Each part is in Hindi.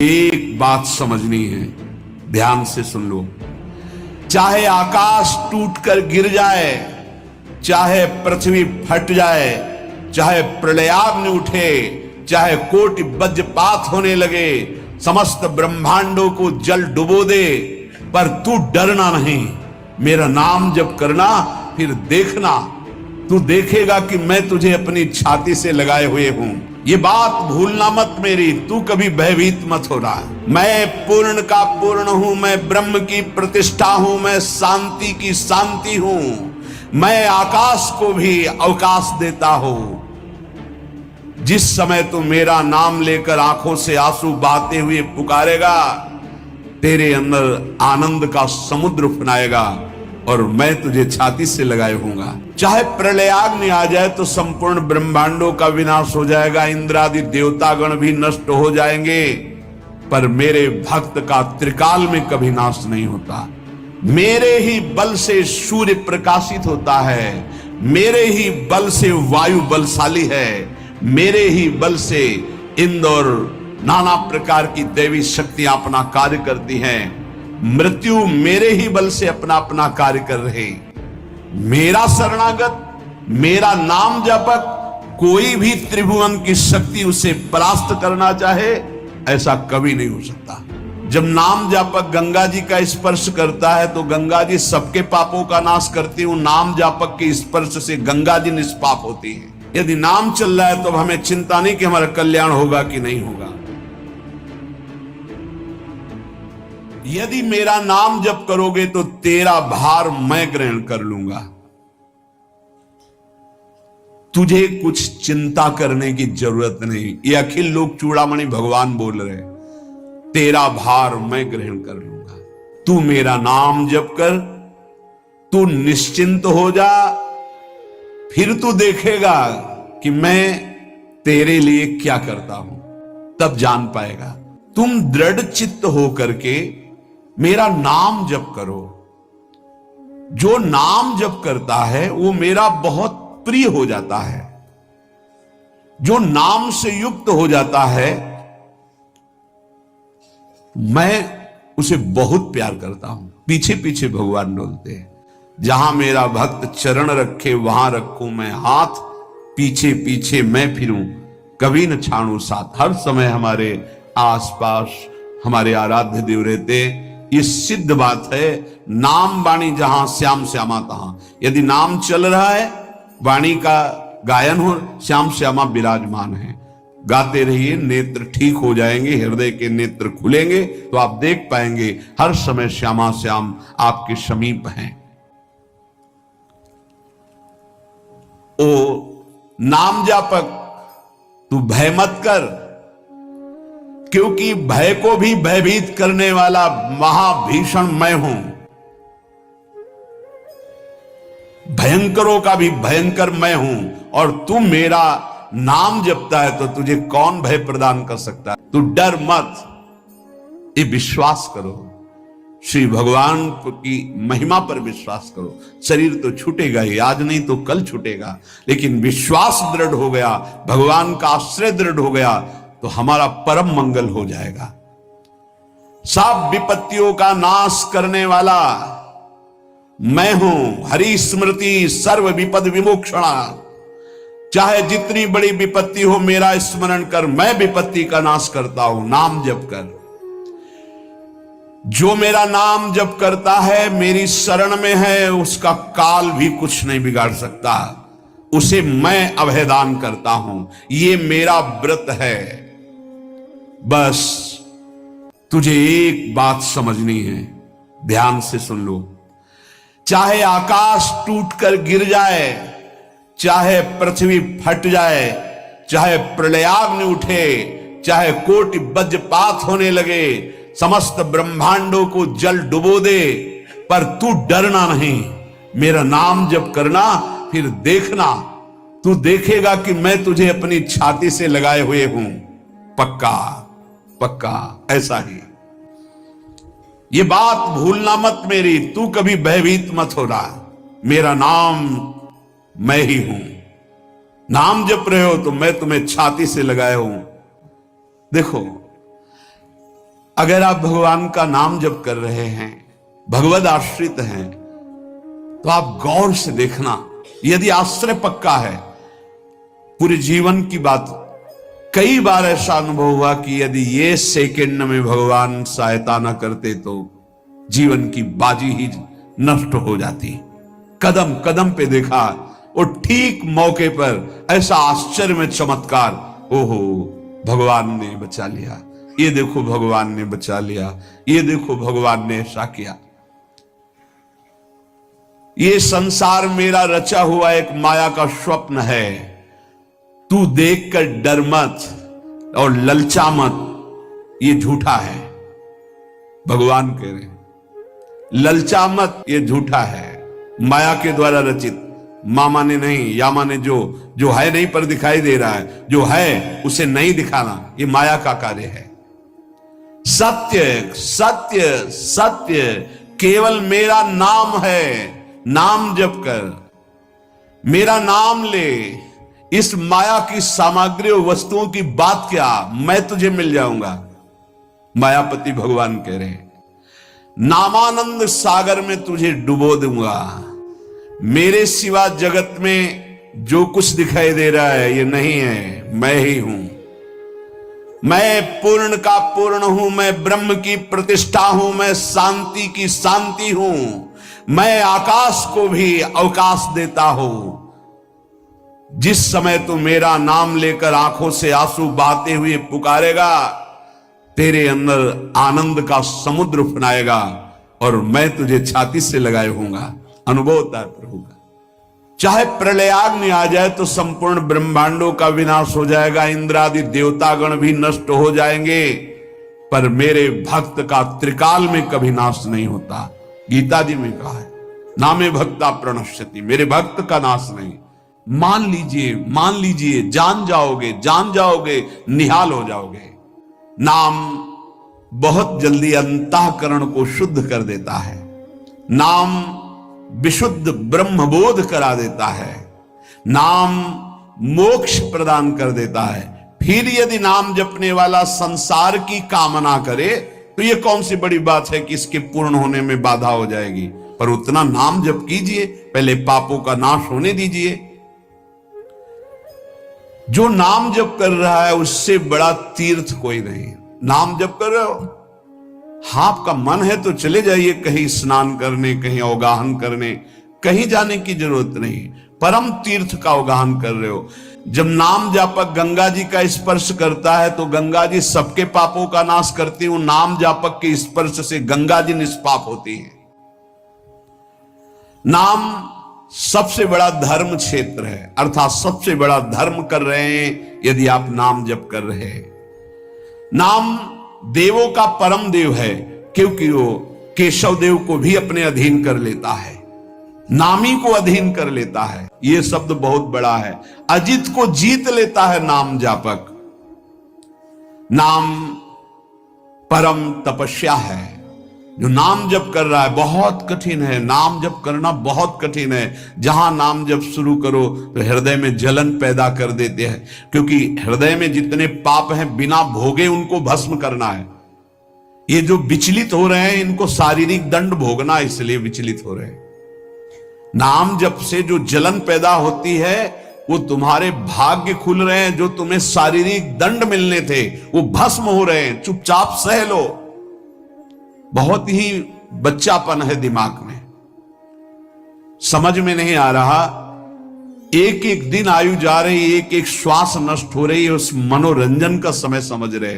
एक बात समझनी है, ध्यान से सुन लो। चाहे आकाश टूटकर गिर जाए, चाहे पृथ्वी फट जाए, चाहे प्रलयाग्नि उठे, चाहे कोटि वज्रपात होने लगे, समस्त ब्रह्मांडों को जल डुबो दे, पर तू डरना नहीं। मेरा नाम जप करना, फिर देखना, तू देखेगा कि मैं तुझे अपनी छाती से लगाए हुए हूं। ये बात भूलना मत मेरी, तू कभी भयभीत मत हो रहा। मैं पूर्ण का पूर्ण हूं, मैं ब्रह्म की प्रतिष्ठा हूं, मैं शांति की शांति हूं, मैं आकाश को भी अवकाश देता हूं। जिस समय तू मेरा नाम लेकर आंखों से आंसू बहाते हुए पुकारेगा, तेरे अंदर आनंद का समुद्र उफनाएगा और मैं तुझे छाती से लगाए हूंगा। चाहे प्रलयाग्नि आ जाए तो संपूर्ण ब्रह्मांडों का विनाश हो जाएगा, इंद्रादि देवतागण भी नष्ट हो जाएंगे, पर मेरे भक्त का त्रिकाल में कभी नाश नहीं होता। मेरे ही बल से सूर्य प्रकाशित होता है, मेरे ही बल से वायु बलशाली है, मेरे ही बल से इंद्र और नाना प्रकार की दैवी शक्तियां अपना कार्य करती हैं। मृत्यु मेरे ही बल से अपना अपना कार्य कर रहे। मेरा शरणागत, मेरा नाम जपक, कोई भी त्रिभुवन की शक्ति उसे परास्त करना चाहे, ऐसा कभी नहीं हो सकता। जब नाम जापक गंगा जी का स्पर्श करता है तो गंगा जी सबके पापों का नाश करती हूं। नाम जापक के स्पर्श से गंगा जी निष्पाप होती है। यदि नाम चल रहा है तो हमें चिंता नहीं कि हमारा कल्याण होगा कि नहीं होगा। यदि मेरा नाम जप करोगे तो तेरा भार मैं ग्रहण कर लूंगा। तुझे कुछ चिंता करने की जरूरत नहीं। ये अखिल लोक चूड़ामणि भगवान बोल रहे, तेरा भार मैं ग्रहण कर लूंगा। तू मेरा नाम जप कर, तू निश्चिंत हो जा, फिर तू देखेगा कि मैं तेरे लिए क्या करता हूं, तब जान पाएगा। तुम दृढ़ चित्त हो करके मेरा नाम जप करो। जो नाम जप करता है वो मेरा बहुत प्रिय हो जाता है। जो नाम से युक्त हो जाता है, मैं उसे बहुत प्यार करता हूं। पीछे पीछे भगवान डोलते हैं। जहां मेरा भक्त चरण रखे वहां रखूं मैं हाथ, पीछे पीछे मैं फिरूं, कभी न छाड़ू साथ। हर समय हमारे आसपास हमारे आराध्य देव रहते। ये सिद्ध बात है। नाम वाणी जहां श्याम श्यामा तहां। यदि नाम चल रहा है, वाणी का गायन हो, श्याम श्यामा विराजमान है। गाते रहिए, नेत्र ठीक हो जाएंगे, हृदय के नेत्र खुलेंगे तो आप देख पाएंगे हर समय श्यामा श्याम आपके समीप हैं। ओ नाम जापक, तू भय मत कर, क्योंकि भय को भी भयभीत करने वाला महाभीषण मैं हूं। भयंकरों का भी भयंकर मैं हूं, और तू मेरा नाम जपता है तो तुझे कौन भय प्रदान कर सकता है। तू डर मत, ये विश्वास करो। श्री भगवान की महिमा पर विश्वास करो। शरीर तो छूटेगा ही, आज नहीं तो कल छूटेगा, लेकिन विश्वास दृढ़ हो गया, भगवान का आश्रय दृढ़ हो गया तो हमारा परम मंगल हो जाएगा। सब विपत्तियों का नाश करने वाला मैं हूं। हरि स्मृति सर्व विपद विमोक्षणा। चाहे जितनी बड़ी विपत्ति हो, मेरा स्मरण कर, मैं विपत्ति का नाश करता हूं। नाम जप कर। जो मेरा नाम जप करता है, मेरी शरण में है, उसका काल भी कुछ नहीं बिगाड़ सकता। उसे मैं अभयदान करता हूं। ये मेरा व्रत है। बस तुझे एक बात समझनी है, ध्यान से सुन लो। चाहे आकाश टूटकर गिर जाए, चाहे पृथ्वी फट जाए, चाहे प्रलयाग्नि उठे, चाहे कोटि वज्रपात होने लगे, समस्त ब्रह्मांडों को जल डुबो दे, पर तू डरना नहीं। मेरा नाम जप करना, फिर देखना, तू देखेगा कि मैं तुझे अपनी छाती से लगाए हुए हूं। पक्का पक्का ऐसा ही। ये बात भूलना मत मेरी, तू कभी भयभीत मत हो रहा। मेरा नाम मैं ही हूं। नाम जप रहे हो तो मैं तुम्हें छाती से लगाए हूं। देखो, अगर आप भगवान का नाम जप कर रहे हैं, भगवद आश्रित हैं, तो आप गौर से देखना, यदि आश्रय पक्का है, पूरे जीवन की बात, कई बार ऐसा अनुभव हुआ कि यदि ये सेकंड में भगवान सहायता न करते तो जीवन की बाजी ही नष्ट हो जाती। कदम कदम पे देखा और ठीक मौके पर ऐसा आश्चर्य में चमत्कार, ओहो भगवान ने बचा लिया, ये देखो भगवान ने बचा लिया, ये देखो भगवान ने ऐसा किया। ये संसार मेरा रचा हुआ एक माया का स्वप्न है, तू देखकर डर मत और ललचा मत, ये झूठा है। भगवान कह रहे ललचा मत, ये झूठा है, माया के द्वारा रचित। मामा ने नहीं, यामा ने जो है नहीं पर दिखाई दे रहा है, जो है उसे नहीं दिखाना, ये माया का कार्य है। सत्य सत्य सत्य केवल मेरा नाम है, नाम जप कर, मेरा नाम ले। इस माया की सामग्री और वस्तुओं की बात क्या, मैं तुझे मिल जाऊंगा। मायापति भगवान कह रहे हैं नामानंद सागर में तुझे डुबो दूंगा। मेरे सिवा जगत में जो कुछ दिखाई दे रहा है ये नहीं है, मैं ही हूं। मैं पूर्ण का पूर्ण हूं, मैं ब्रह्म की प्रतिष्ठा हूं, मैं शांति की शांति हूं, मैं आकाश को भी अवकाश देता हूं। जिस समय तू मेरा नाम लेकर आंखों से आंसू बहाते हुए पुकारेगा, तेरे अंदर आनंद का समुद्र फनाएगा और मैं तुझे छाती से लगाए होऊंगा। अनुभव होता है प्रभु का। चाहे प्रलयाग्नि आ जाए तो संपूर्ण ब्रह्मांडों का विनाश हो जाएगा, इंद्र आदि देवतागण भी नष्ट हो जाएंगे, पर मेरे भक्त का त्रिकाल में कभी नाश नहीं होता। गीता जी में कहा है नामे भक्ता प्रणश्यति, मेरे भक्त का नाश नहीं। मान लीजिए, जान जाओगे, निहाल हो जाओगे। नाम बहुत जल्दी अंतःकरण को शुद्ध कर देता है, नाम विशुद्ध ब्रह्मबोध करा देता है, नाम मोक्ष प्रदान कर देता है। फिर यदि नाम जपने वाला संसार की कामना करे तो ये कौन सी बड़ी बात है कि इसके पूर्ण होने में बाधा हो जाएगी। पर उतना नाम जप कीजिए, पहले पापों का नाश होने दीजिए। जो नाम जप कर रहा है उससे बड़ा तीर्थ कोई नहीं। नाम जप कर रहे हो, आपका मन है तो चले जाइए कहीं स्नान करने, कहीं अवगाहन करने, कहीं जाने की जरूरत नहीं। परम तीर्थ का अवगाहन कर रहे हो। जब नाम जापक गंगा जी का स्पर्श करता है तो गंगा जी सबके पापों का नाश करती हूं, नाम जापक के स्पर्श से गंगा जी निष्पाप होती है। नाम सबसे बड़ा धर्म क्षेत्र है, अर्थात सबसे बड़ा धर्म कर रहे हैं यदि आप नाम जप कर रहे हैं। नाम देवों का परम देव है, क्योंकि वो केशव देव को भी अपने अधीन कर लेता है, नामी को अधीन कर लेता है। यह शब्द बहुत बड़ा है। अजित को जीत लेता है नाम जापक। नाम परम तपस्या है। जो नाम जप कर रहा है बहुत कठिन है, नाम जप करना बहुत कठिन है। जहां नाम जप शुरू करो तो हृदय में जलन पैदा कर देते हैं, क्योंकि हृदय में जितने पाप हैं बिना भोगे उनको भस्म करना है। ये जो विचलित हो रहे हैं इनको शारीरिक दंड भोगना, इसलिए विचलित हो रहे हैं। नाम जप से जो जलन पैदा होती है वो तुम्हारे भाग्य खुल रहे हैं, जो तुम्हें शारीरिक दंड मिलने थे वो भस्म हो रहे हैं। चुपचाप सह लो। बहुत ही बच्चापन है दिमाग में, समझ में नहीं आ रहा। एक एक दिन आयु जा रही, एक एक श्वास नष्ट हो रही है, उस मनोरंजन का समय समझ रहे।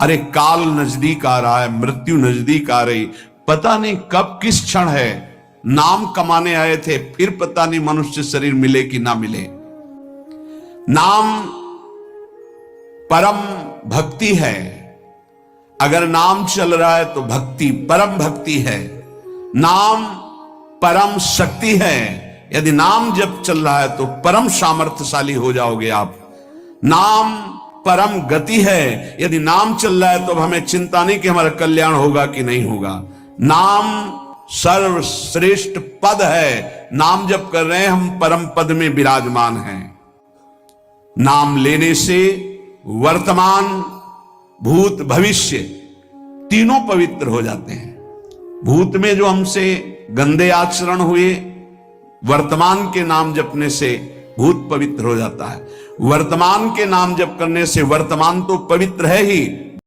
अरे काल नजदीक आ रहा है, मृत्यु नजदीक आ रही, पता नहीं कब किस क्षण है। नाम कमाने आए थे, फिर पता नहीं मनुष्य शरीर मिले कि ना मिले। नाम परम भक्ति है। अगर नाम चल रहा है तो भक्ति परम भक्ति है। नाम परम शक्ति है। यदि नाम जब चल रहा है तो परम सामर्थ्यशाली हो जाओगे आप। नाम परम गति है। यदि नाम चल रहा है तो हमें चिंता नहीं कि हमारा कल्याण होगा कि नहीं होगा। नाम सर्वश्रेष्ठ पद है। नाम जप कर रहे हैं हम, परम पद में विराजमान हैं। नाम लेने से वर्तमान, भूत, भविष्य तीनों पवित्र हो जाते हैं। भूत में जो हमसे गंदे आचरण हुए, वर्तमान के नाम जपने से भूत पवित्र हो जाता है। वर्तमान के नाम जप करने से वर्तमान तो पवित्र है ही,